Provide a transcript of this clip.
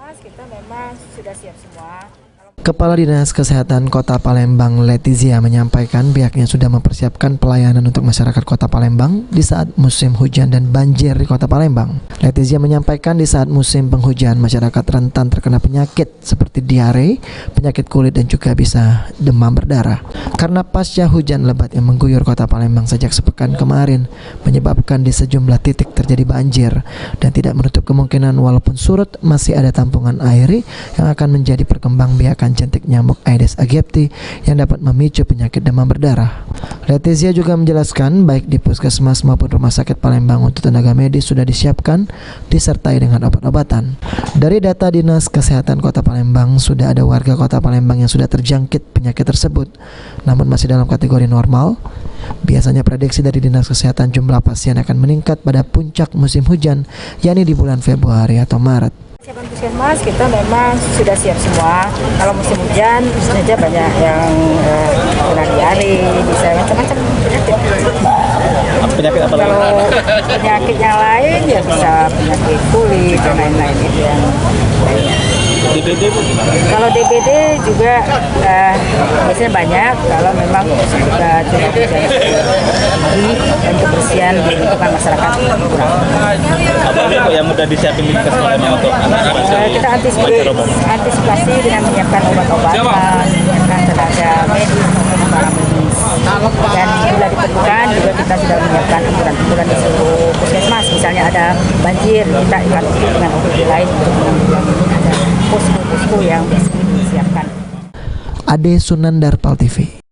Puskesmas kita memang sudah siap semua. Kepala Dinas Kesehatan Kota Palembang Letizia menyampaikan pihaknya sudah mempersiapkan pelayanan untuk masyarakat Kota Palembang di saat musim hujan dan banjir di Kota Palembang. Letizia menyampaikan di saat musim penghujan masyarakat rentan terkena penyakit seperti diare, penyakit kulit dan juga bisa demam berdarah. Karena pasca hujan lebat yang mengguyur Kota Palembang sejak sepekan kemarin menyebabkan di sejumlah titik terjadi banjir dan tidak menutup kemungkinan walaupun surut masih ada tampungan air yang akan menjadi perkembangbiakan jentik nyamuk Aedes aegypti yang dapat memicu penyakit demam berdarah. Letizia juga menjelaskan baik di puskesmas maupun rumah sakit Palembang untuk tenaga medis sudah disiapkan disertai dengan obat-obatan. Dari data Dinas Kesehatan Kota Palembang sudah ada warga Kota Palembang yang sudah terjangkit penyakit tersebut namun masih dalam kategori normal. Biasanya prediksi dari Dinas Kesehatan jumlah pasien akan meningkat pada puncak musim hujan yakni di bulan Februari atau Maret. Siapan puskesmas kita memang sudah siap semua. Kalau musim hujan saja banyak yang kena diare, bisa macam-macam penyakit. Penyakit apa lagi? Kalau penyakit yang lain ya bisa penyakit kulit dan lain-lain itu yang lainnya. DBD pun gimana? Kalau DBD juga biasanya banyak. Kalau memang juga curah hujan tinggi dan kebersihan di lingkungan masyarakat kurang. Apa nih kok yang mudah disiapin di Palembang untuk anak-anak? Kita antisipasi dengan menyiapkan obat-obatan, menyiapkan tenaga medis maupun para medis. Dan bila diperlukan juga kita sudah menyiapkan ambulan-ambulan di seluruh puskesmas. Misalnya ada banjir, kita ikut dengan OPD lain untuk menanggulangi. Ada posko-posko yang disiapkan. Ade Sunandar, PAL TV.